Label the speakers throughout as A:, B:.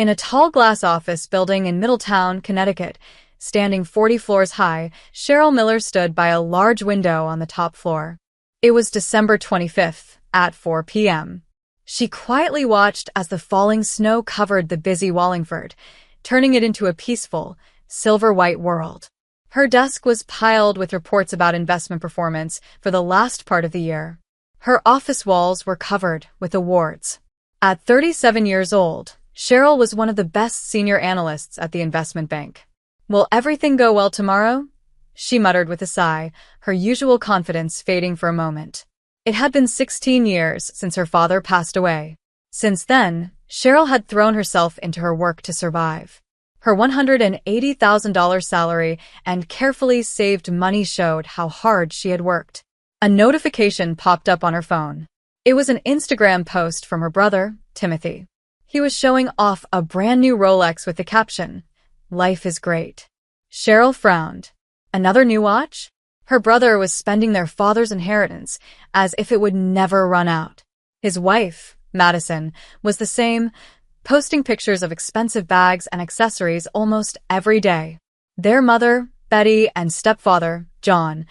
A: In a tall glass office building in Middletown, Connecticut, standing 40 floors high, Cheryl Miller stood by a large window on the top floor. It was December 25th, at 4 p.m. She quietly watched as the falling snow covered the busy Wallingford, turning it into a peaceful, silver-white world. Her desk was piled with reports about investment performance for the last part of the year. Her office walls were covered with awards. At 37 years old, Cheryl was one of the best senior analysts at the investment bank. "Will everything go well tomorrow?" she muttered with a sigh, her usual confidence fading for a moment. It had been 16 years since her father passed away. Since then, Cheryl had thrown herself into her work to survive. Her $180,000 salary and carefully saved money showed how hard she had worked. A notification popped up on her phone. It was an Instagram post from her brother, Timothy. He was showing off a brand new Rolex with the caption, "Life is great." Cheryl frowned. Another new watch? Her brother was spending their father's inheritance as if it would never run out. His wife, Madison, was the same, posting pictures of expensive bags and accessories almost every day. Their mother, Betty, and stepfather, John,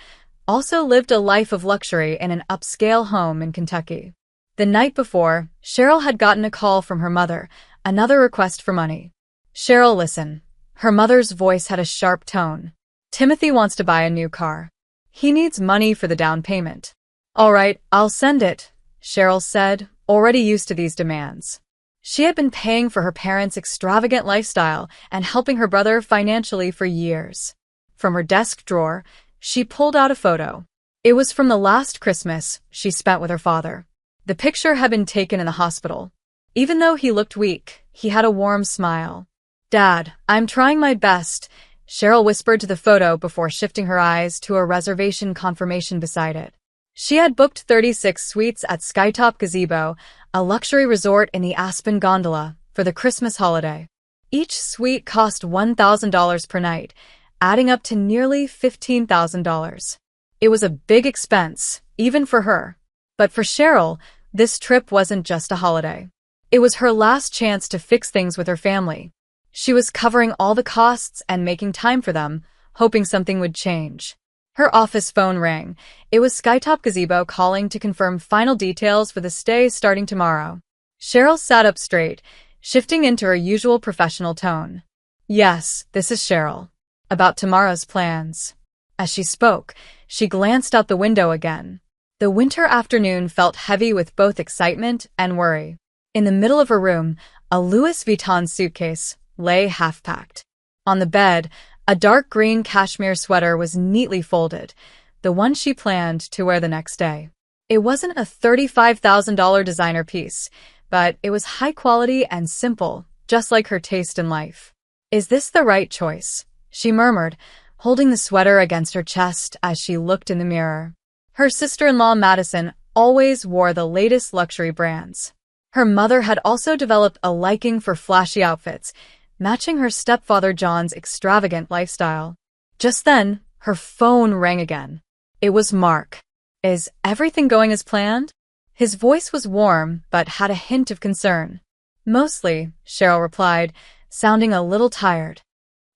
A: also lived a life of luxury in an upscale home in Kentucky. The night before, Cheryl had gotten a call from her mother, another request for money. "Cheryl, listen." Her mother's voice had a sharp tone. "Timothy wants to buy a new car. He needs money for the down payment." "All right, I'll send it," Cheryl said, already used to these demands. She had been paying for her parents' extravagant lifestyle and helping her brother financially for years. From her desk drawer, she pulled out a photo. It was from the last Christmas she spent with her father. The picture had been taken in the hospital. Even though he looked weak, he had a warm smile. "Dad, I'm trying my best," Cheryl whispered to the photo before shifting her eyes to a reservation confirmation beside it. She had booked 36 suites at Skytop Gazebo, a luxury resort in the Aspen Gondola, for the Christmas holiday. Each suite cost $1,000 per night, adding up to nearly $15,000. It was a big expense, even for her. But for Cheryl, this trip wasn't just a holiday. It was her last chance to fix things with her family. She was covering all the costs and making time for them, hoping something would change. Her office phone rang. It was Skytop Gazebo calling to confirm final details for the stay starting tomorrow. Cheryl sat up straight, shifting into her usual professional tone. "Yes, this is Cheryl. About tomorrow's plans." As she spoke, she glanced out the window again. The winter afternoon felt heavy with both excitement and worry. In the middle of her room, a Louis Vuitton suitcase lay half-packed. On the bed, a dark green cashmere sweater was neatly folded, the one she planned to wear the next day. It wasn't a $35,000 designer piece, but it was high quality and simple, just like her taste in life. "Is this the right choice?" she murmured, holding the sweater against her chest as she looked in the mirror. Her sister-in-law Madison always wore the latest luxury brands. Her mother had also developed a liking for flashy outfits, matching her stepfather John's extravagant lifestyle. Just then, her phone rang again. It was Mark. "Is everything going as planned?" His voice was warm, but had a hint of concern. "Mostly," Cheryl replied, sounding a little tired.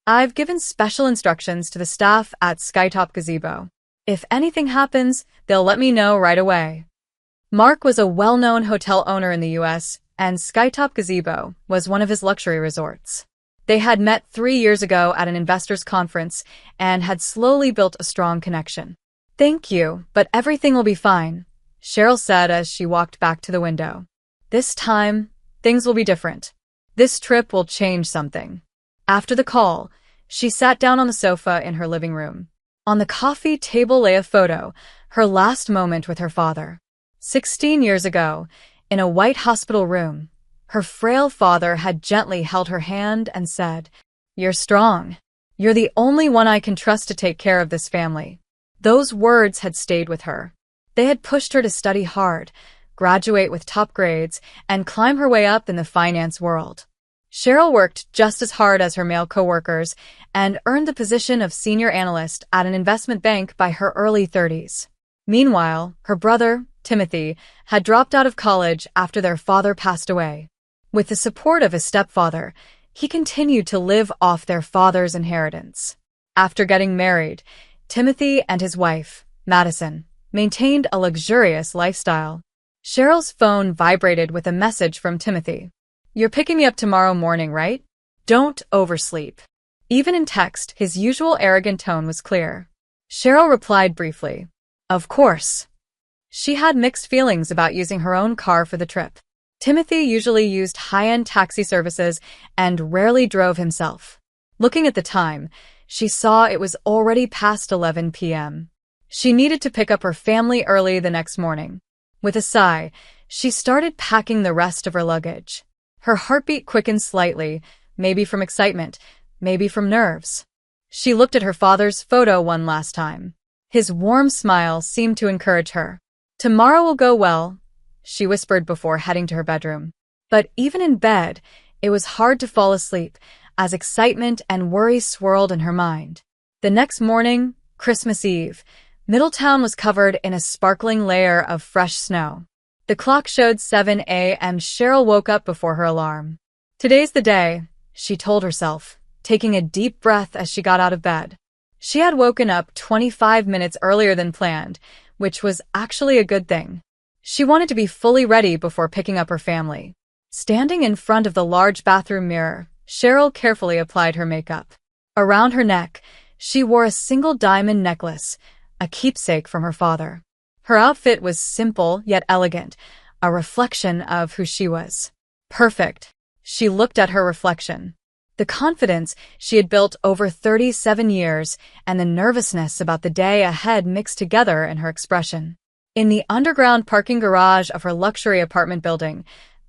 A: "I've given special instructions to the staff at Skytop Gazebo. If anything happens, they'll let me know right away." Mark was a well-known hotel owner in the U.S., and Skytop Gazebo was one of his luxury resorts. They had met 3 years ago at an investors' conference and had slowly built a strong connection. "Thank you, but everything will be fine," Cheryl said as she walked back to the window. "This time, things will be different. This trip will change something." After the call, she sat down on the sofa in her living room. On the coffee table lay a photo, her last moment with her father. 16 years ago, in a white hospital room, her frail father had gently held her hand and said, "You're strong. You're the only one I can trust to take care of this family." Those words had stayed with her. They had pushed her to study hard, graduate with top grades, and climb her way up in the finance world. Cheryl worked just as hard as her male coworkers and earned the position of senior analyst at an investment bank by her early 30s. Meanwhile, her brother, Timothy, had dropped out of college after their father passed away. With the support of his stepfather, he continued to live off their father's inheritance. After getting married, Timothy and his wife, Madison, maintained a luxurious lifestyle. Cheryl's phone vibrated with a message from Timothy. "You're picking me up tomorrow morning, right? Don't oversleep." Even in text, his usual arrogant tone was clear. Cheryl replied briefly, "Of course." She had mixed feelings about using her own car for the trip. Timothy usually used high-end taxi services and rarely drove himself. Looking at the time, she saw it was already past 11 p.m. She needed to pick up her family early the next morning. With a sigh, she started packing the rest of her luggage. Her heartbeat quickened slightly, maybe from excitement, maybe from nerves. She looked at her father's photo one last time. His warm smile seemed to encourage her. "Tomorrow will go well," she whispered before heading to her bedroom. But even in bed, it was hard to fall asleep, as excitement and worry swirled in her mind. The next morning, Christmas Eve, Middletown was covered in a sparkling layer of fresh snow. The clock showed 7 a.m. Cheryl woke up before her alarm. "Today's the day," she told herself, taking a deep breath as she got out of bed. She had woken up 25 minutes earlier than planned, which was actually a good thing. She wanted to be fully ready before picking up her family. Standing in front of the large bathroom mirror, Cheryl carefully applied her makeup. Around her neck, she wore a single diamond necklace, a keepsake from her father. Her outfit was simple yet elegant, a reflection of who she was. Perfect. She looked at her reflection. The confidence she had built over 37 years and the nervousness about the day ahead mixed together in her expression. In the underground parking garage of her luxury apartment building,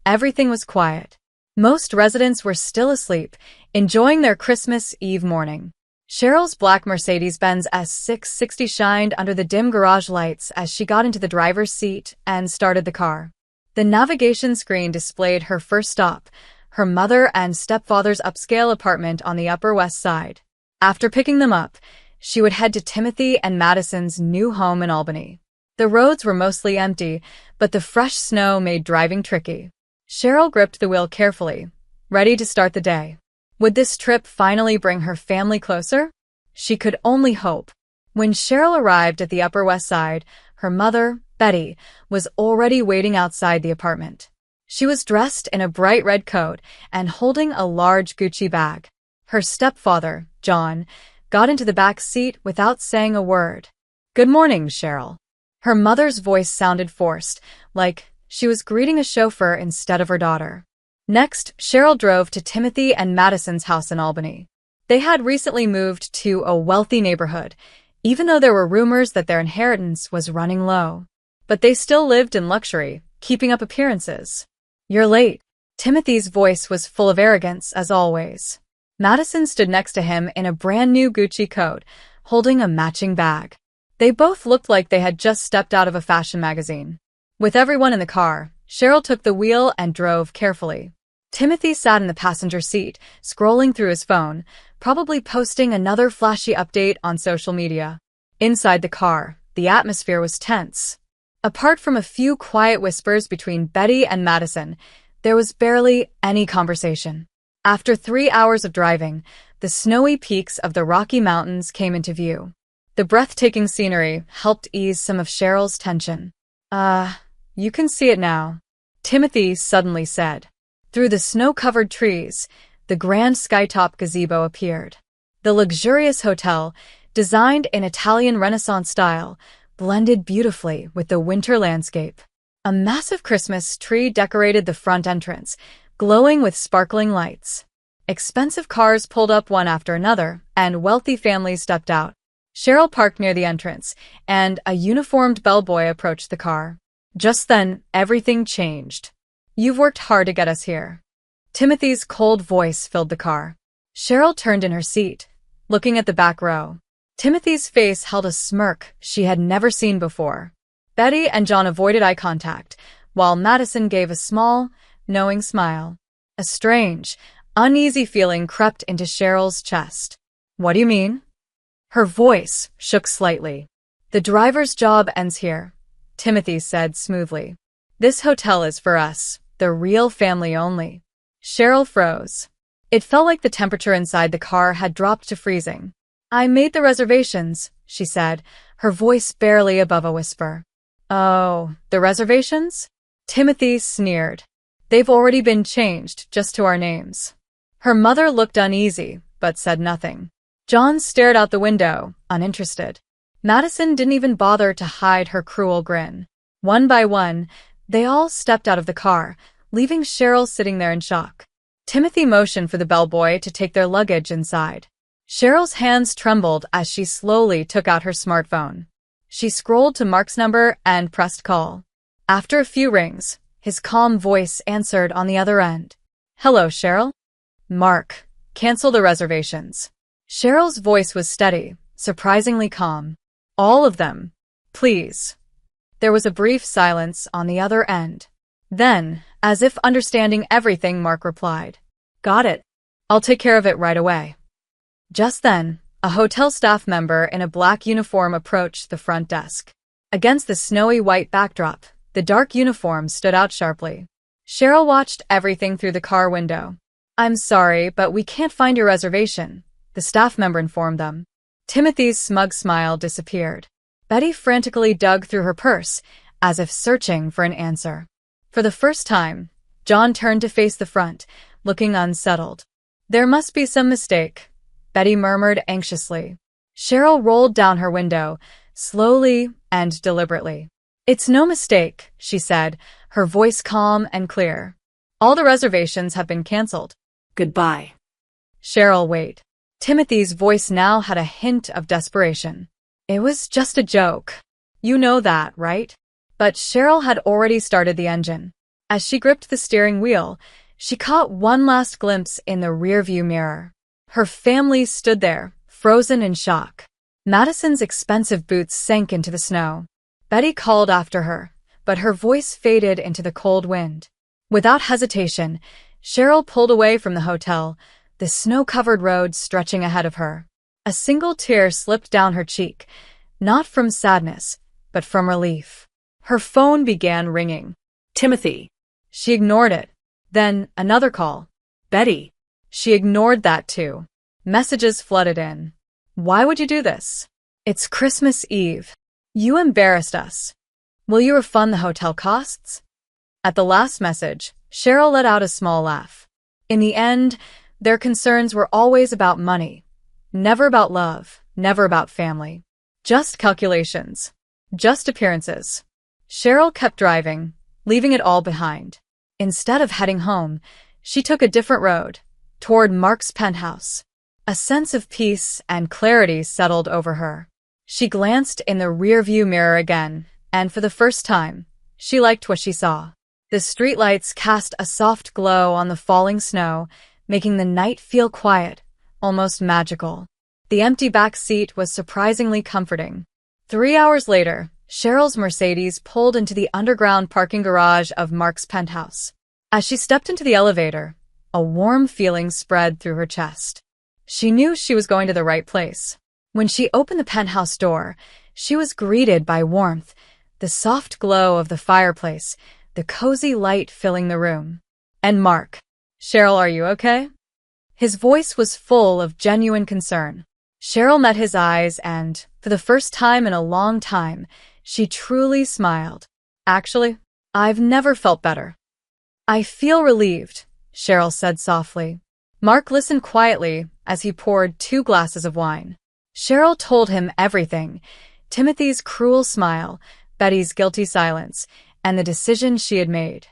A: everything was quiet. Most residents were still asleep, enjoying their Christmas Eve morning. Cheryl's black Mercedes-Benz S660 shined under the dim garage lights as she got into the driver's seat and started the car. The navigation screen displayed her first stop, her mother and stepfather's upscale apartment on the Upper West Side. After picking them up, she would head to Timothy and Madison's new home in Albany. The roads were mostly empty, but the fresh snow made driving tricky. Cheryl gripped the wheel carefully, ready to start the day. Would this trip finally bring her family closer? She could only hope. When Cheryl arrived at the Upper West Side, her mother, Betty, was already waiting outside the apartment. She was dressed in a bright red coat and holding a large Gucci bag. Her stepfather, John, got into the back seat without saying a word. "Good morning, Cheryl." Her mother's voice sounded forced, like she was greeting a chauffeur instead of her daughter. Next, Cheryl drove to Timothy and Madison's house in Albany. They had recently moved to a wealthy neighborhood, even though there were rumors that their inheritance was running low. But they still lived in luxury, keeping up appearances. "You're late." Timothy's voice was full of arrogance, as always. Madison stood next to him in a brand-new Gucci coat, holding a matching bag. They both looked like they had just stepped out of a fashion magazine. With everyone in the car, Cheryl took the wheel and drove carefully. Timothy sat in the passenger seat, scrolling through his phone, probably posting another flashy update on social media. Inside the car, the atmosphere was tense. Apart from a few quiet whispers between Betty and Madison, there was barely any conversation. After 3 hours of driving, the snowy peaks of the Rocky Mountains came into view. The breathtaking scenery helped ease some of Cheryl's tension. You can see it now," Timothy suddenly said. Through the snow-covered trees, the grand skytop gazebo appeared. The luxurious hotel, designed in Italian Renaissance style, blended beautifully with the winter landscape. A massive Christmas tree decorated the front entrance, glowing with sparkling lights. Expensive cars pulled up one after another, and wealthy families stepped out. Cheryl parked near the entrance, and a uniformed bellboy approached the car. Just then, everything changed. "You've worked hard to get us here." Timothy's cold voice filled the car. Cheryl turned in her seat, looking at the back row. Timothy's face held a smirk she had never seen before. Betty and John avoided eye contact, while Madison gave a small, knowing smile. A strange, uneasy feeling crept into Cheryl's chest. "What do you mean?" Her voice shook slightly. "The driver's job ends here," Timothy said smoothly. "This hotel is for us, the real family only." Cheryl froze. It felt like the temperature inside the car had dropped to freezing. "I made the reservations," she said, her voice barely above a whisper. "Oh, the reservations?" Timothy sneered. "They've already been changed, just to our names." Her mother looked uneasy, but said nothing. John stared out the window, uninterested. Madison didn't even bother to hide her cruel grin. One by one, they all stepped out of the car, leaving Cheryl sitting there in shock. Timothy motioned for the bellboy to take their luggage inside. Cheryl's hands trembled as she slowly took out her smartphone. She scrolled to Mark's number and pressed call. After a few rings, his calm voice answered on the other end. "Hello, Cheryl?" "Mark, cancel the reservations." Cheryl's voice was steady, surprisingly calm. "All of them, please." There was a brief silence on the other end. Then, as if understanding everything, Mark replied, "Got it. I'll take care of it right away." Just then, a hotel staff member in a black uniform approached the front desk. Against the snowy white backdrop, the dark uniform stood out sharply. Cheryl watched everything through the car window. "I'm sorry, but we can't find your reservation," the staff member informed them. Timothy's smug smile disappeared. Betty frantically dug through her purse, as if searching for an answer. For the first time, John turned to face the front, looking unsettled. "There must be some mistake," Betty murmured anxiously. Cheryl rolled down her window, slowly and deliberately. "It's no mistake," she said, her voice calm and clear. "All the reservations have been canceled. Goodbye." "Cheryl, wait." Timothy's voice now had a hint of desperation. "It was just a joke. You know that, right?" But Cheryl had already started the engine. As she gripped the steering wheel, she caught one last glimpse in the rearview mirror. Her family stood there, frozen in shock. Madison's expensive boots sank into the snow. Betty called after her, but her voice faded into the cold wind. Without hesitation, Cheryl pulled away from the hotel, the snow-covered road stretching ahead of her. A single tear slipped down her cheek, not from sadness, but from relief. Her phone began ringing. "Timothy." She ignored it. Then another call. "Betty." She ignored that too. Messages flooded in. "Why would you do this? It's Christmas Eve. You embarrassed us. Will you refund the hotel costs?" At the last message, Cheryl let out a small laugh. In the end, their concerns were always about money. Never about love, never about family. Just calculations. Just appearances. Cheryl kept driving, leaving it all behind. Instead of heading home, she took a different road, toward Mark's penthouse. A sense of peace and clarity settled over her. She glanced in the rearview mirror again, and for the first time, she liked what she saw. The streetlights cast a soft glow on the falling snow, making the night feel quiet, almost magical. The empty back seat was surprisingly comforting. 3 hours later, Cheryl's Mercedes pulled into the underground parking garage of Mark's penthouse. As she stepped into the elevator, a warm feeling spread through her chest. She knew she was going to the right place. When she opened the penthouse door, she was greeted by warmth, the soft glow of the fireplace, the cozy light filling the room. And Mark. "Cheryl, are you okay?" His voice was full of genuine concern. Cheryl met his eyes and, for the first time in a long time, she truly smiled. "Actually, I've never felt better." "I feel relieved," Cheryl said softly. Mark listened quietly as he poured 2 glasses of wine. Cheryl told him everything: Timothy's cruel smile, Betty's guilty silence, and the decision she had made.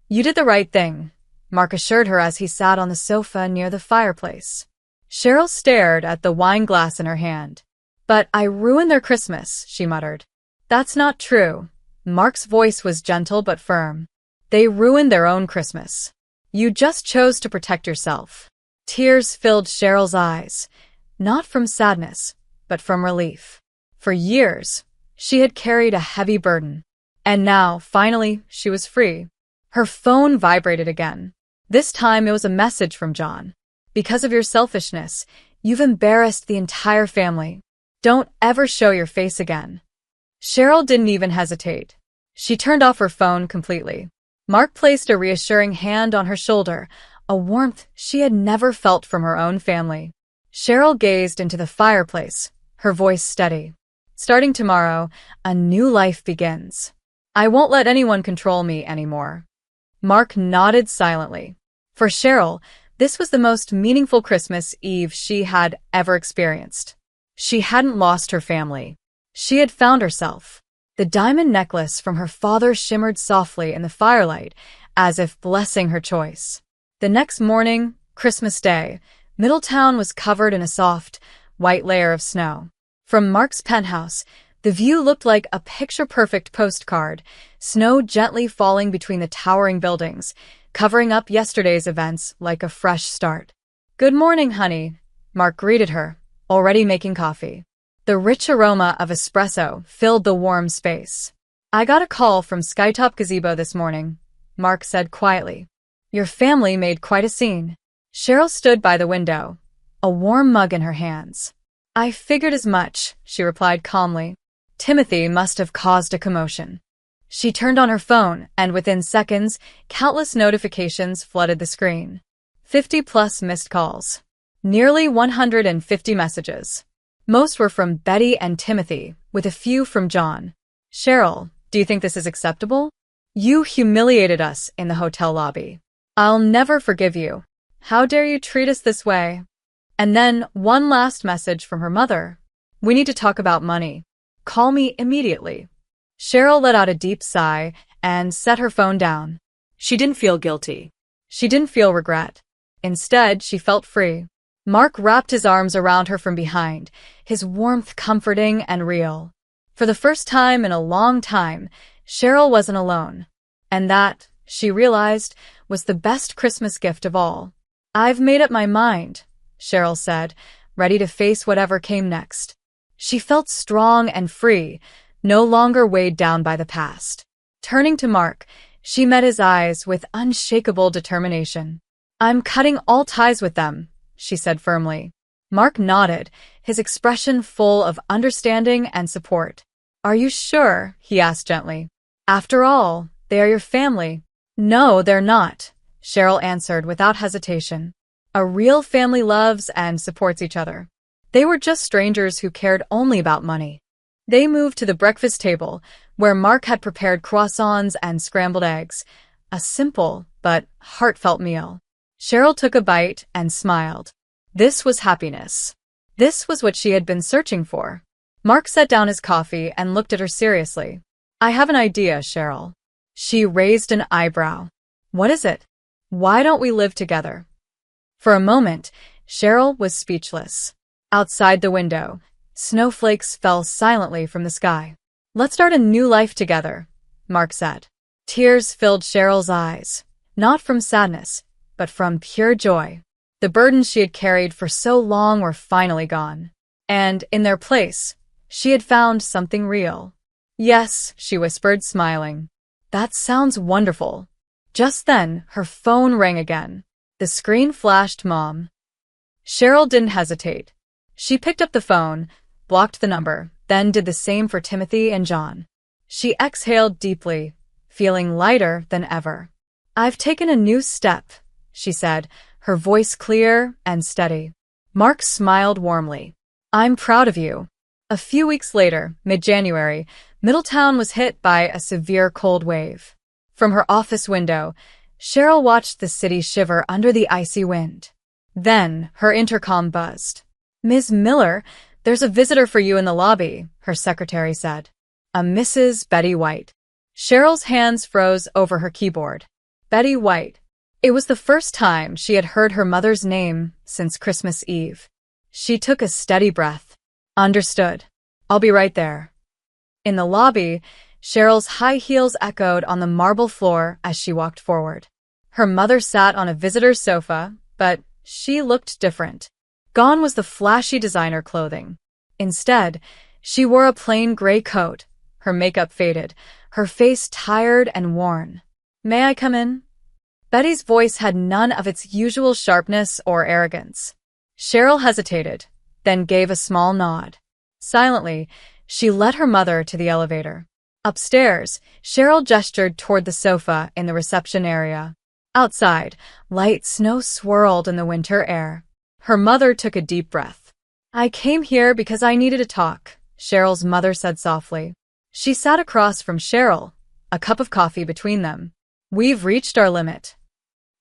A: "You did the right thing," Mark assured her as he sat on the sofa near the fireplace. Cheryl stared at the wine glass in her hand. "But I ruined their Christmas," she muttered. "That's not true." Mark's voice was gentle but firm. "They ruined their own Christmas. You just chose to protect yourself." Tears filled Cheryl's eyes, not from sadness, but from relief. For years, she had carried a heavy burden. And now, finally, she was free. Her phone vibrated again. This time it was a message from John. "Because of your selfishness, you've embarrassed the entire family. Don't ever show your face again." Cheryl didn't even hesitate. She turned off her phone completely. Mark placed a reassuring hand on her shoulder, a warmth she had never felt from her own family. Cheryl gazed into the fireplace, her voice steady. Starting tomorrow, a new life begins. I won't let anyone control me anymore. Mark nodded silently. For Cheryl, this was the most meaningful Christmas Eve she had ever experienced. She hadn't lost her family. She had found herself. The diamond necklace from her father shimmered softly in the firelight, as if blessing her choice. The next morning, Christmas Day, Middletown was covered in a soft, white layer of snow. From Mark's penthouse, the view looked like a picture-perfect postcard, snow gently falling between the towering buildings, covering up yesterday's events like a fresh start. "Good morning, honey," Mark greeted her, already making coffee. The rich aroma of espresso filled the warm space. "I got a call from Skytop Gazebo this morning," Mark said quietly. "Your family made quite a scene." Cheryl stood by the window, a warm mug in her hands. "I figured as much," she replied calmly. "Timothy must have caused a commotion." She turned on her phone, and within seconds, countless notifications flooded the screen. 50-plus missed calls. Nearly 150 messages. Most were from Betty and Timothy, with a few from John. "Cheryl, do you think this is acceptable? You humiliated us in the hotel lobby. I'll never forgive you. How dare you treat us this way?" And then one last message from her mother. "We need to talk about money. Call me immediately." Cheryl let out a deep sigh and set her phone down. She didn't feel guilty. She didn't feel regret. Instead, she felt free. Mark wrapped his arms around her from behind, his warmth comforting and real. For the first time in a long time, Cheryl wasn't alone. And that, she realized, was the best Christmas gift of all. "I've made up my mind," Cheryl said, ready to face whatever came next. She felt strong and free, no longer weighed down by the past. Turning to Mark, she met his eyes with unshakable determination. "I'm cutting all ties with them," she said firmly. Mark nodded, his expression full of understanding and support. "Are you sure?" he asked gently. "After all, they are your family." "No, they're not," Cheryl answered without hesitation. "A real family loves and supports each other. They were just strangers who cared only about money." They moved to the breakfast table, where Mark had prepared croissants and scrambled eggs, a simple but heartfelt meal. Cheryl took a bite and smiled. This was happiness. This was what she had been searching for. Mark set down his coffee and looked at her seriously. "I have an idea, Cheryl." She raised an eyebrow. "What is it?" "Why don't we live together?" For a moment, Cheryl was speechless. Outside the window, snowflakes fell silently from the sky. "Let's start a new life together," Mark said. Tears filled Cheryl's eyes, not from sadness, but from pure joy. The burdens she had carried for so long were finally gone. And, in their place, she had found something real. "Yes," she whispered, smiling. "That sounds wonderful." Just then, her phone rang again. The screen flashed Mom. Cheryl didn't hesitate. She picked up the phone, blocked the number, then did the same for Timothy and John. She exhaled deeply, feeling lighter than ever. "I've taken a new step," she said, her voice clear and steady. Mark smiled warmly. "I'm proud of you." A few weeks later, mid-January, Middletown was hit by a severe cold wave. From her office window, Cheryl watched the city shiver under the icy wind. Then, her intercom buzzed. "Ms. Miller, there's a visitor for you in the lobby," her secretary said. "A Mrs. Betty White." Cheryl's hands froze over her keyboard. Betty White. It was the first time she had heard her mother's name since Christmas Eve. She took a steady breath. "Understood. I'll be right there." In the lobby, Cheryl's high heels echoed on the marble floor as she walked forward. Her mother sat on a visitor's sofa, but she looked different. Gone was the flashy designer clothing. Instead, she wore a plain gray coat, her makeup faded, her face tired and worn. "May I come in?" Betty's voice had none of its usual sharpness or arrogance. Cheryl hesitated, then gave a small nod. Silently, she led her mother to the elevator. Upstairs, Cheryl gestured toward the sofa in the reception area. Outside, light snow swirled in the winter air. Her mother took a deep breath. "I came here because I needed to talk," Cheryl's mother said softly. She sat across from Cheryl, a cup of coffee between them. "We've reached our limit."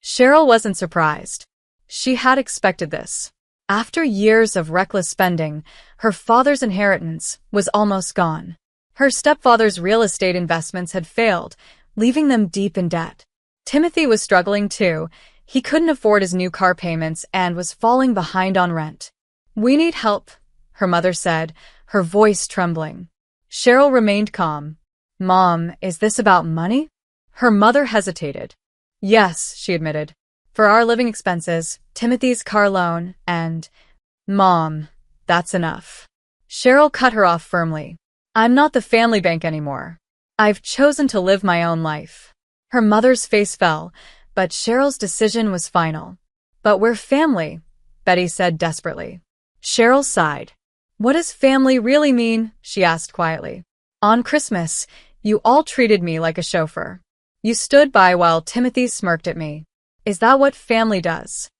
A: Cheryl wasn't surprised. She had expected this. After years of reckless spending, her father's inheritance was almost gone. Her stepfather's real estate investments had failed, leaving them deep in debt. Timothy was struggling too. He couldn't afford his new car payments and was falling behind on rent. "We need help," her mother said, her voice trembling. Cheryl remained calm. "Mom, is this about money?" Her mother hesitated. "Yes," she admitted. "For our living expenses, Timothy's car loan, and—" "Mom, that's enough." Cheryl cut her off firmly. "I'm not the family bank anymore. I've chosen to live my own life." Her mother's face fell, but Cheryl's decision was final. "But we're family," Betty said desperately. Cheryl sighed. "What does family really mean?" she asked quietly. "On Christmas, you all treated me like a chauffeur. You stood by while Timothy smirked at me. Is that what family does?"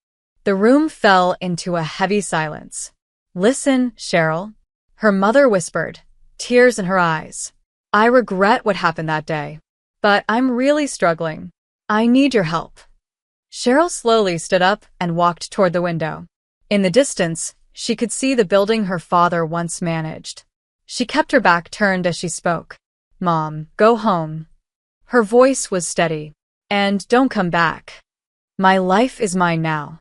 A: The room fell into a heavy silence. "Listen, Cheryl," her mother whispered, tears in her eyes. "I regret what happened that day, but I'm really struggling. I need your help." Cheryl slowly stood up and walked toward the window. In the distance, she could see the building her father once managed. She kept her back turned as she spoke. "Mom, go home." Her voice was steady. "And don't come back. My life is mine now."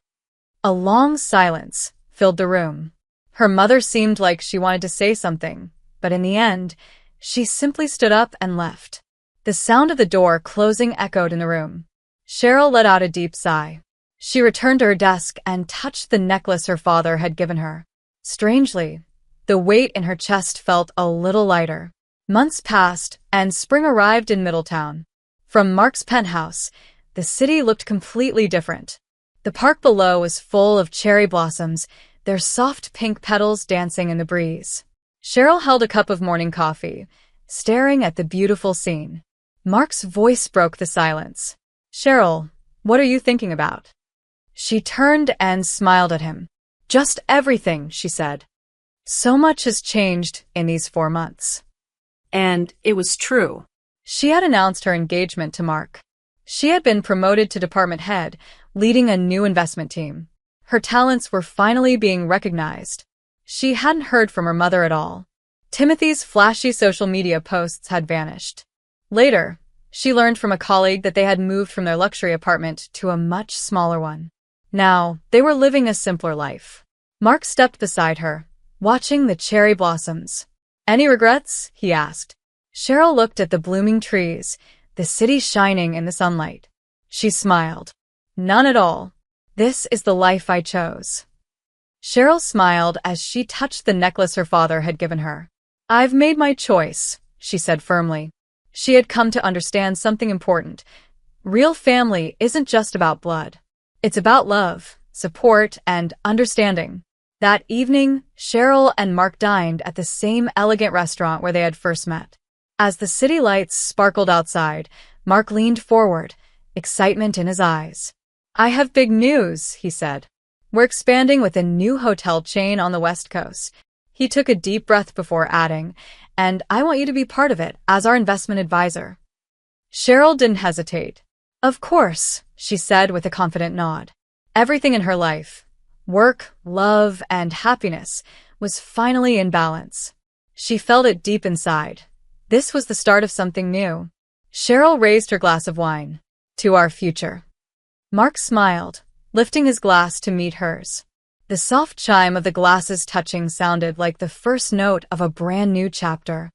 A: A long silence filled the room. Her mother seemed like she wanted to say something, but in the end, she simply stood up and left. The sound of the door closing echoed in the room. Cheryl let out a deep sigh. She returned to her desk and touched the necklace her father had given her. Strangely, the weight in her chest felt a little lighter. Months passed, and spring arrived in Middletown. From Mark's penthouse, the city looked completely different. The park below was full of cherry blossoms, their soft pink petals dancing in the breeze. Cheryl held a cup of morning coffee, staring at the beautiful scene. Mark's voice broke the silence. "Cheryl, what are you thinking about?" She turned and smiled at him. "Just everything," she said. "So much has changed in these 4 months."
B: And it was true.
A: She had announced her engagement to Mark. She had been promoted to department head, leading a new investment team. Her talents were finally being recognized. She hadn't heard from her mother at all. Timothy's flashy social media posts had vanished. Later, she learned from a colleague that they had moved from their luxury apartment to a much smaller one. Now, they were living a simpler life. Mark stepped beside her, watching the cherry blossoms. "Any regrets?" he asked. Cheryl looked at the blooming trees, the city shining in the sunlight. She smiled. "None at all. This is the life I chose." Cheryl smiled as she touched the necklace her father had given her. "I've made my choice," she said firmly. She had come to understand something important. Real family isn't just about blood. It's about love, support, and understanding. That evening, Cheryl and Mark dined at the same elegant restaurant where they had first met. As the city lights sparkled outside, Mark leaned forward, excitement in his eyes. "I have big news," he said. "We're expanding with a new hotel chain on the West Coast." He took a deep breath before adding, "And I want you to be part of it as our investment advisor." Cheryl didn't hesitate. "Of course," she said with a confident nod. Everything in her life, work, love, and happiness, was finally in balance. She felt it deep inside. This was the start of something new. Cheryl raised her glass of wine. "To our future." Mark smiled, lifting his glass to meet hers. The soft chime of the glasses touching sounded like the first note of a brand new chapter.